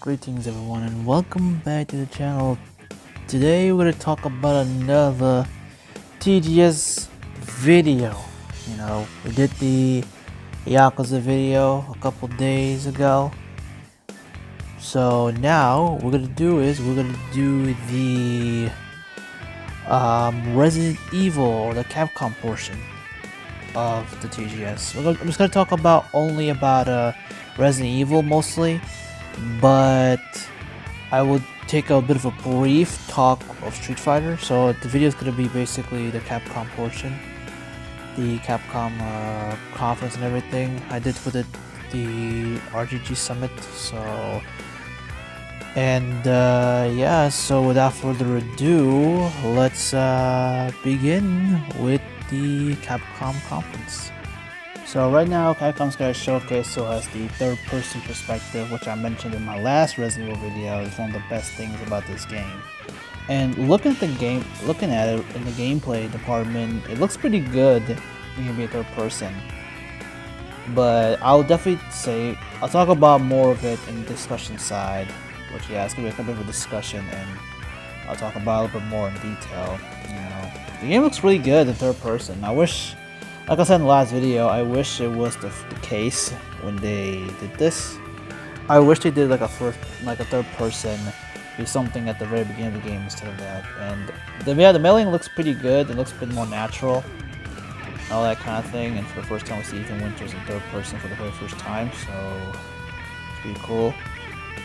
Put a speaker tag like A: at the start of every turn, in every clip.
A: Greetings everyone and welcome back to the channel. Today we're going to talk about another TGS video. We did the Yakuza video a couple days ago. So now what we're going to do is we're going to do the Resident Evil or the Capcom portion of the TGS. I'm just going to talk only about Resident Evil mostly. But I will take a bit of a brief talk of Street Fighter. So the video is going to be basically the Capcom portion, the Capcom conference and everything. I did for the RGG Summit. So yeah. So without further ado, let's begin with the Capcom conference. So right now, Capcom's got a showcase still has the third-person perspective, which I mentioned in my last Resident Evil video is one of the best things about this game. And looking at it in the gameplay department, it looks pretty good when you be a third person. But I'll definitely say I'll talk about more of it in the discussion side, which it's gonna be a bit of a discussion, and I'll talk about it a little bit more in detail. The game looks really good in third person. Like I said in the last video, I wish it was the case when they did this. I wish they did like a third person, do something at the very beginning of the game instead of that. And the meleeing looks pretty good. It looks a bit more natural, all that kind of thing. And for the first time, we see Ethan Winters in third person for the very first time, so it's pretty cool.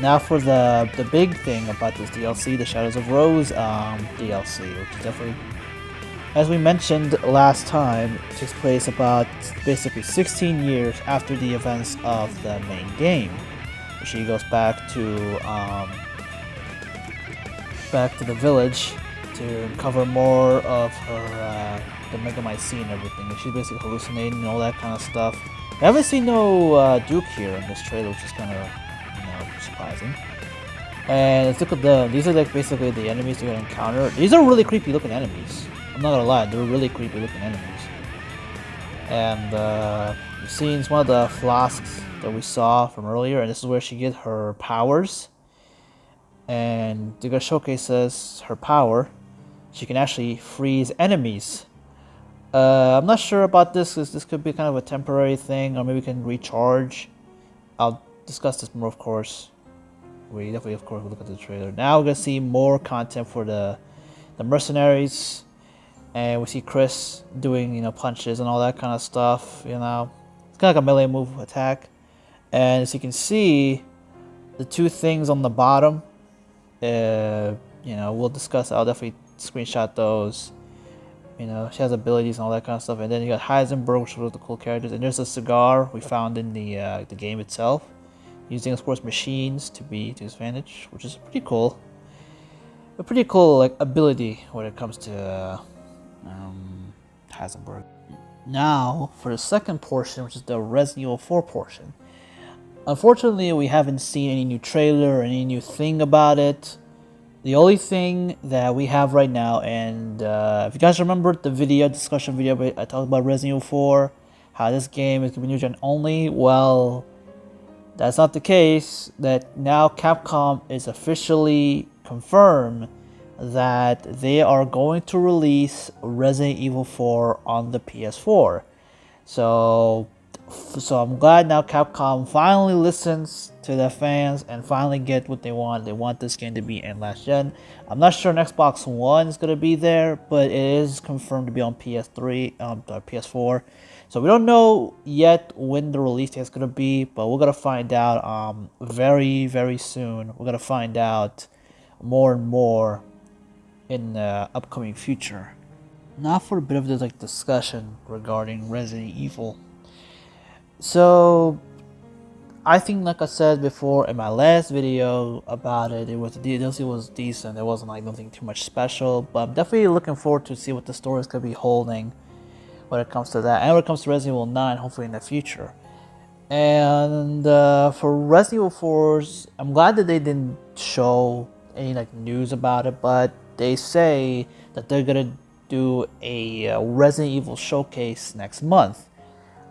A: Now for the big thing about this DLC, the Shadows of Rose DLC, which is definitely, as we mentioned last time, it takes place about basically 16 years after the events of the main game. She goes back to the village to uncover more of her the Megamycete and everything. She's basically hallucinating and all that kind of stuff. I haven't seen no Duke here in this trailer, which is kind of surprising. And let's look at these are like basically the enemies you're gonna encounter. These are really creepy looking enemies. I'm not gonna lie, they're really creepy looking enemies. And you've seen one of the flasks that we saw from earlier, and this is where she gets her powers. And they're gonna showcase her power. She can actually freeze enemies. I'm not sure about this, because this could be kind of a temporary thing, or maybe we can recharge. I'll discuss this more, of course. We definitely, of course, will look at the trailer. Now we're gonna see more content for the mercenaries. And we see Chris doing, punches and all that kind of stuff, It's kind of like a melee move attack. And as you can see, the two things on the bottom, we'll discuss. I'll definitely screenshot those. She has abilities and all that kind of stuff. And then you got Heisenberg, which was the cool characters. And there's a cigar we found in the game itself, using, of course, machines to his advantage, which is pretty cool. A pretty cool ability when it comes to Heisenberg. Now for the second portion, which is the Resident Evil 4 portion. Unfortunately, we haven't seen any new trailer or any new thing about it. The only thing that we have right now, and if you guys remember the discussion video I talked about Resident Evil 4, how this game is going to be new gen only, well, that's not the case. That now Capcom is officially confirmed that they are going to release Resident Evil 4 on the PS4. So I'm glad now Capcom finally listens to their fans and finally get what they want. They want this game to be in last gen. I'm not sure an Xbox One is going to be there, but it is confirmed to be on PS4. So we don't know yet when the release date is going to be, but we're going to find out very, very soon. We're going to find out more and more in the upcoming future. Now for a bit of this discussion regarding Resident Evil. So I think, like I said before in my last video about it, the DLC was decent. It wasn't nothing too much special, but I'm definitely looking forward to see what the story is going to be holding when it comes to that, and when it comes to Resident Evil 9, hopefully in the future. And for Resident Evil 4's, I'm glad that they didn't show any news about it, but they say that they're gonna do a Resident Evil showcase next month.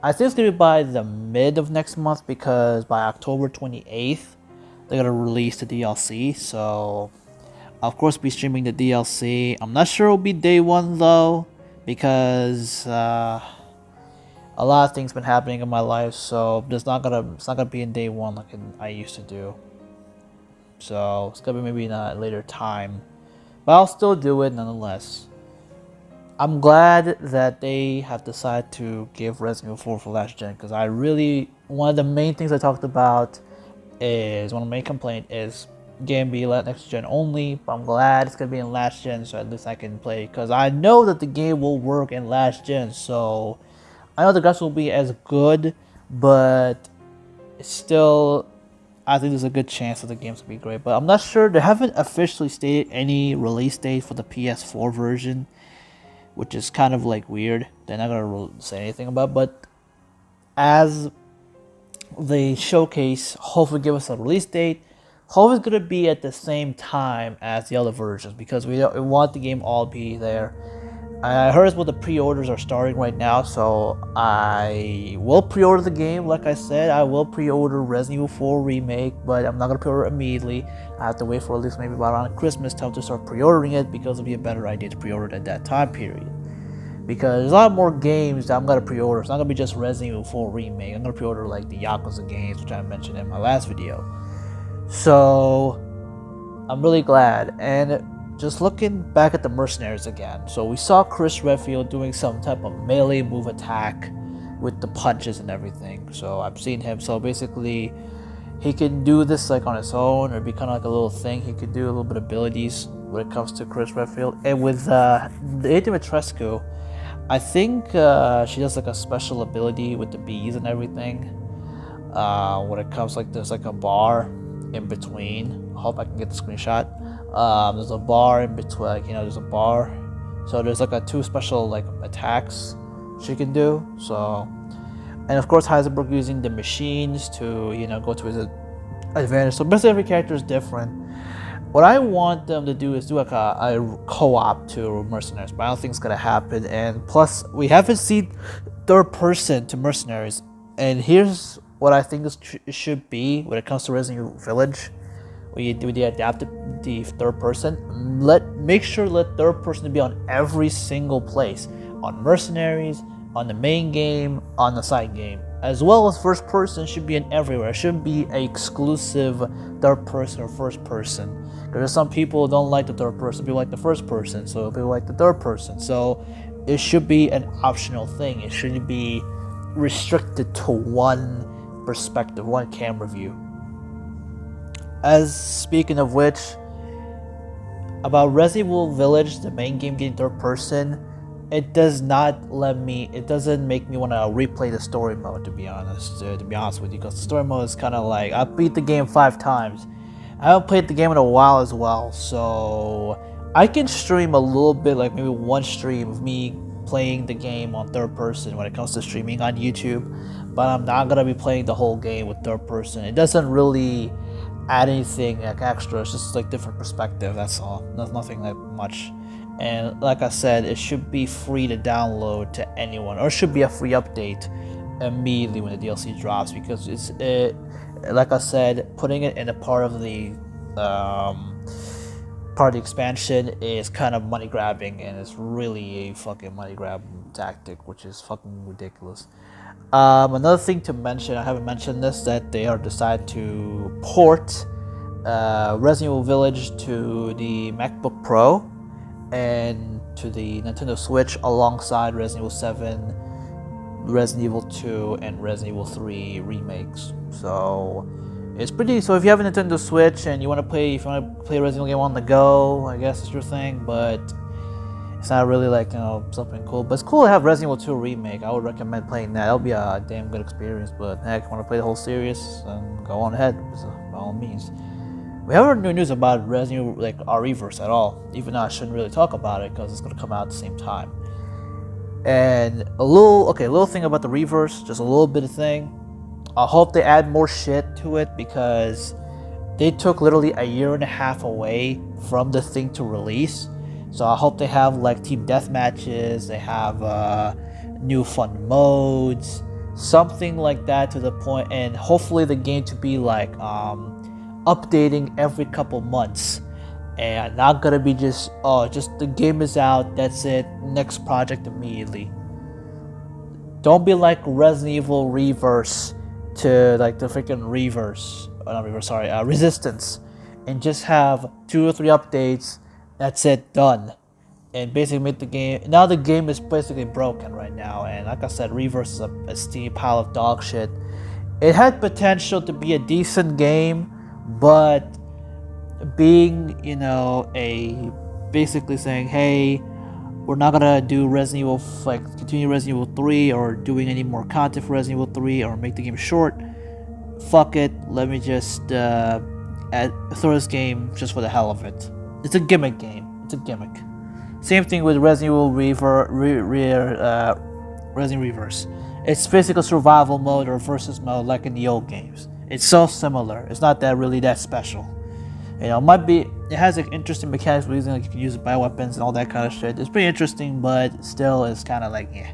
A: I think it's gonna be by the mid of next month, because by October 28th, they're gonna release the DLC. So of course be streaming the DLC. I'm not sure it'll be day one though, because a lot of things been happening in my life, so it's not gonna be in day one like I used to do. So it's gonna be maybe in a later time, but I'll still do it nonetheless. I'm glad that they have decided to give Resident Evil 4 for last gen, because one of the main things I talked about is, one of the main complaint is game be next gen only, but I'm glad it's gonna be in last gen, so at least I can play, because I know that the game will work in last gen. So I know the graphics will be as good, but it's still, I think there's a good chance that the game's gonna be great. But I'm not sure. They haven't officially stated any release date for the PS4 version, which is kind of like weird. They're not gonna say anything about it, but as they showcase, hopefully give us a release date. Hope it's gonna be at the same time as the other versions, because we want the game all be there. I heard the pre-orders are starting right now, so I will pre-order the game. Like I said, I will pre-order Resident Evil 4 Remake, but I'm not gonna pre-order it immediately. I have to wait for at least maybe about around Christmas time to start pre-ordering it, because it'll be a better idea to pre-order it at that time period. Because there's a lot more games that I'm gonna pre-order. It's not gonna be just Resident Evil 4 Remake. I'm gonna pre-order like the Yakuza games, which I mentioned in my last video. So I'm really glad. And just looking back at the Mercenaries again, so we saw Chris Redfield doing some type of melee move attack with the punches and everything. So I've seen him. So basically, he can do this like on his own, or be kind of like a little thing. He could do a little bit of abilities when it comes to Chris Redfield. And with the Dimitrescu, I think she does like a special ability with the bees and everything. When it comes like there's like a bar in between. I hope I can get the screenshot. There's a bar in between, like, there's a bar. So there's like two special like attacks she can do. So, and of course Heisenberg using the machines to go to his advantage. So basically every character is different. What I want them to do is do like a co-op to Mercenaries, but I don't think it's gonna happen. And plus, we haven't seen third person to Mercenaries. And here's what I think it should be when it comes to Resident Evil Village. When they adapted the third person, make sure let third person be on every single place, on Mercenaries, on the main game, on the side game, as well as first person should be in everywhere. It shouldn't be an exclusive third person or first person. Because some people don't like the third person, people like the first person, so people like the third person. So it should be an optional thing. It shouldn't be restricted to one perspective, one camera view. As speaking of which, about Resident Evil Village, the main game getting third person, it doesn't make me want to replay the story mode, to be honest with you, because the story mode is kind of like, I beat the game 5 times. I haven't played the game in a while as well, so I can stream a little bit, like maybe one stream of me playing the game on third person when it comes to streaming on YouTube, but I'm not gonna be playing the whole game with third person. It doesn't really add anything like extra. It's just like different perspective, that's all. There's nothing that much. And like I said, it should be free to download to anyone, or it should be a free update immediately when the DLC drops, because like I said, putting it in a part of the expansion is kind of money grabbing, and it's really a fucking money grab tactic, which is fucking ridiculous. Another thing to mention, I haven't mentioned this, that they are decided to port Resident Evil Village to the MacBook Pro and to the Nintendo Switch alongside Resident Evil 7, Resident Evil 2, and Resident Evil 3 remakes. So it's pretty. So if you have a Nintendo Switch and you want to play, a Resident Evil game on the go, I guess it's your thing. But it's not really like something cool. But it's cool to have Resident Evil 2 remake. I would recommend playing that. That'll be a damn good experience. But heck, if you want to play the whole series, go on ahead, by all means. We haven't heard news about Resident Evil, like our Reverse, at all. Even though I shouldn't really talk about it because it's gonna come out at the same time. And a little thing about the Reverse, just a little bit of thing. I hope they add more shit to it, because they took literally a year and a half away from the thing to release. So I hope they have like team deathmatches, they have new fun modes, something like that to the point, and hopefully the game to be like updating every couple months, and not gonna be just the game is out, that's it, next project immediately. Don't be like Resident Evil Reverse to like the freaking Resistance, and just have 2 or 3 updates. That's it, done, and basically make the game. Now the game is basically broken right now, and like I said, Reverse is a steam pile of dog shit. It had potential to be a decent game, but being basically saying, hey, we're not gonna do Resident Evil, continue Resident Evil 3 or doing any more content for Resident Evil 3 or make the game short. Fuck it, let me just throw this game just for the hell of it. It's a gimmick game. It's a gimmick. Same thing with Resident Evil Resident Reverse. It's basically survival mode or versus mode like in the old games. It's so similar. It's not really that special. It has like interesting mechanics reason, like you can use bioweapons and all that kind of shit. It's pretty interesting, but still it's kind of like, yeah.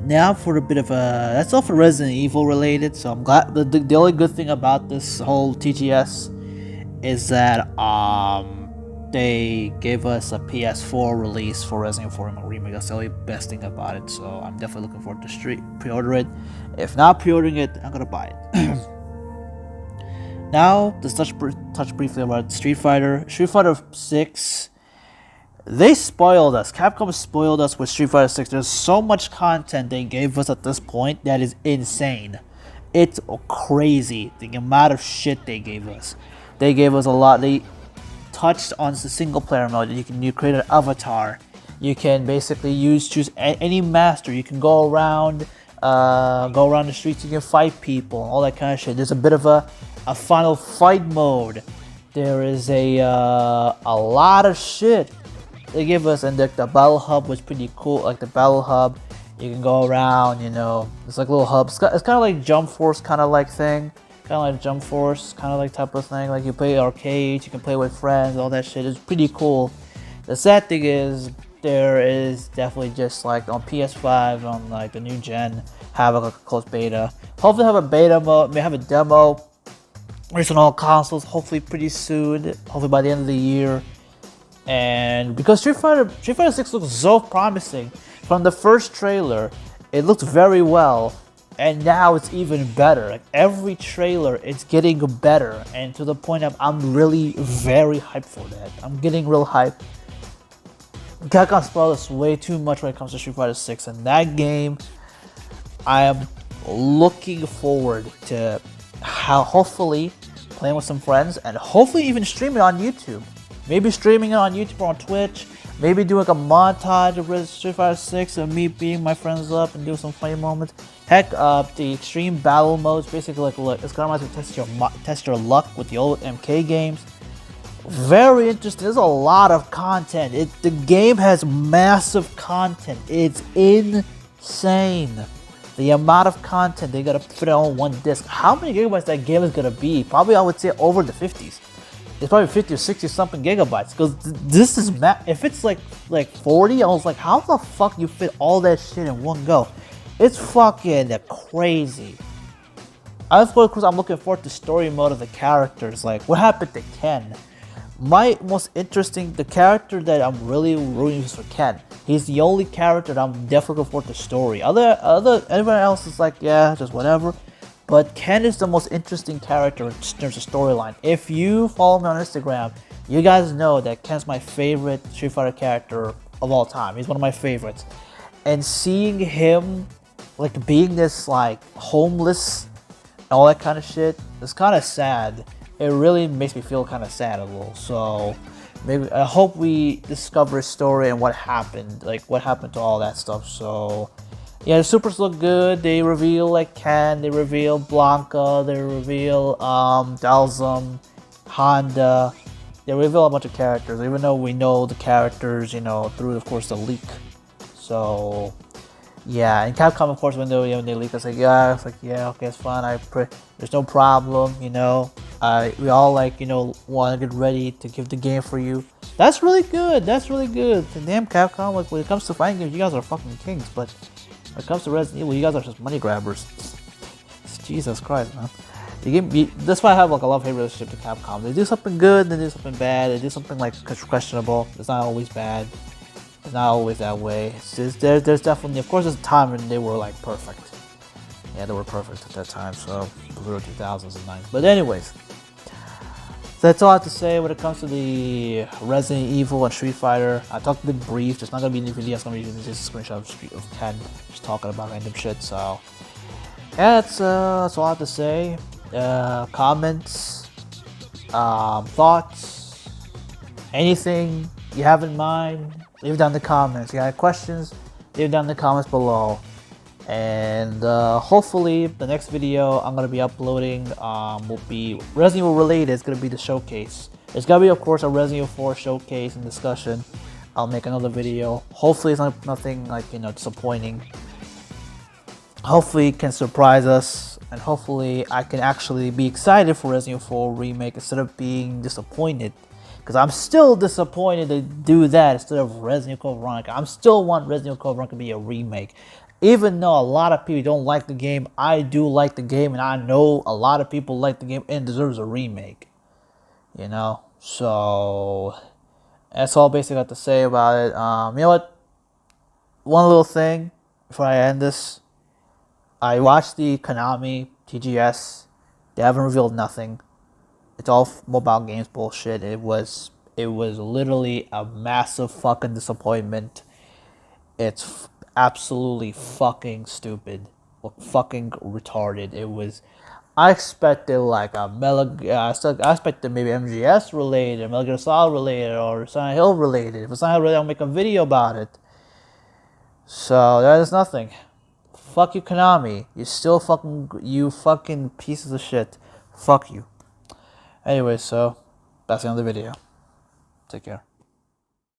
A: Now for a bit of that's all for Resident Evil related. So I'm glad. The only good thing about this whole TGS is that they gave us a PS4 release for Resident Evil 4 Remake. That's the only best thing about it. So I'm definitely looking forward to pre-order it. If not pre-ordering it, I'm gonna buy it. Now, let's touch briefly about Street Fighter 6. They spoiled us. Capcom spoiled us with Street Fighter 6. There's so much content they gave us at this point that is insane. It's crazy, the amount of shit they gave us. They gave us a lot. They touched on the single player mode. You create an avatar. You can basically choose any master. You can go around the streets. You can fight people, all that kind of shit. There's a bit of a final fight mode. There is a lot of shit they give us, and the battle hub was pretty cool. Like the battle hub, you can go around. It's like little hubs. It's kind of like Jump Force, kind of like thing. Kind of like Jump Force, kind of like type of thing. Like you play arcades, you can play with friends, all that shit. It's pretty cool. The sad thing is, there is definitely just like on PS5, on like the new gen, have a closed beta. Hopefully have a beta mode, may have a demo. Release on all consoles, hopefully pretty soon. Hopefully by the end of the year. And because Street Fighter 6 looks so promising from the first trailer, it looked very well, and now it's even better. Like every trailer, it's getting better, and to the point I'm really very hyped for that. I'm getting real hyped. Capcom spoiled us way too much when it comes to Street Fighter 6, and that game, I am looking forward to hopefully playing with some friends, and hopefully even streaming it on YouTube. Maybe streaming it on YouTube or on Twitch. Maybe doing a montage of Street Fighter 6 of me beating my friends up and doing some funny moments. Heck, the extreme battle modes, basically like it's kind of like to test your luck with the old MK games. Very interesting. There's a lot of content. The game has massive content. It's insane. The amount of content they gotta fit on one disc. How many gigabytes that game is gonna be? Probably I would say over the 50s. It's probably 50 or 60 something gigabytes. Because this is if it's like 40, I was like, how the fuck you fit all that shit in one go? It's fucking crazy. Of course, I'm looking forward to story mode of the characters. Like, what happened to Ken? My most interesting, the character that I'm really rooting for Ken. He's the only character that I'm definitely looking forward to story. Everyone else is like, yeah, just whatever. But Ken is the most interesting character in terms of storyline. If you follow me on Instagram, you guys know that Ken's my favorite Street Fighter character of all time. He's one of my favorites. And seeing him like being this like homeless and all that kind of shit, it's kind of sad. It really makes me feel kind of sad a little. So maybe I hope we discover his story and what happened to all that stuff. So yeah, the supers look good. They reveal like Ken, they reveal Blanca, they reveal Dalsum, Honda. They reveal a bunch of characters, even though we know the characters, through of course the leak. So yeah, and Capcom of course when they leak, it's like yeah, okay, it's fine. There's no problem, we all want to get ready to give the game for you. That's really good. Damn Capcom, like when it comes to fighting games, you guys are fucking kings, but when it comes to Resident Evil, you guys are just money grabbers. Jesus Christ, man. That's why I have like a love-hate relationship to Capcom. They do something good, they do something bad, they do something like questionable. It's not always bad. It's not always that way. It's just there's definitely, of course, there's a time when they were like perfect. Yeah, they were perfect at that time. So the early 2000s and 90s. But anyways, that's all I have to say when it comes to the Resident Evil and Street Fighter. I talked a bit brief. There's not gonna be any video. It's gonna be just a screenshot of 10, just talking about random shit. So yeah, that's all I have to say. Comments, thoughts, anything you have in mind, leave it down in the comments. You got questions, leave it down in the comments below. And hopefully the next video I'm going to be uploading will be Resident Evil related. It's going to be the showcase. There's going to be, of course, a Resident Evil 4 showcase and discussion. I'll make another video. Hopefully it's nothing like, disappointing. Hopefully it can surprise us, and hopefully I can actually be excited for Resident Evil 4 remake instead of being disappointed. Because I'm still disappointed to do that instead of Resident Evil Code Veronica. I still want Resident Evil Code Veronica to be a remake. Even though a lot of people don't like the game, I do like the game, and I know a lot of people like the game and deserves a remake. So that's all basically I have to say about it. You know what? One little thing before I end this. I watched the Konami TGS. They haven't revealed nothing. It's all mobile games bullshit. It was literally a massive fucking disappointment. It's absolutely fucking stupid, fucking retarded. I expected like I expected maybe MGS related, Metal Gear Solid related, or Silent Hill related. If it's Silent Hill related, I'll make a video about it. So that is nothing. Fuck you, Konami. You fucking pieces of shit. Fuck you. Anyway, so that's the end of the video. Take care.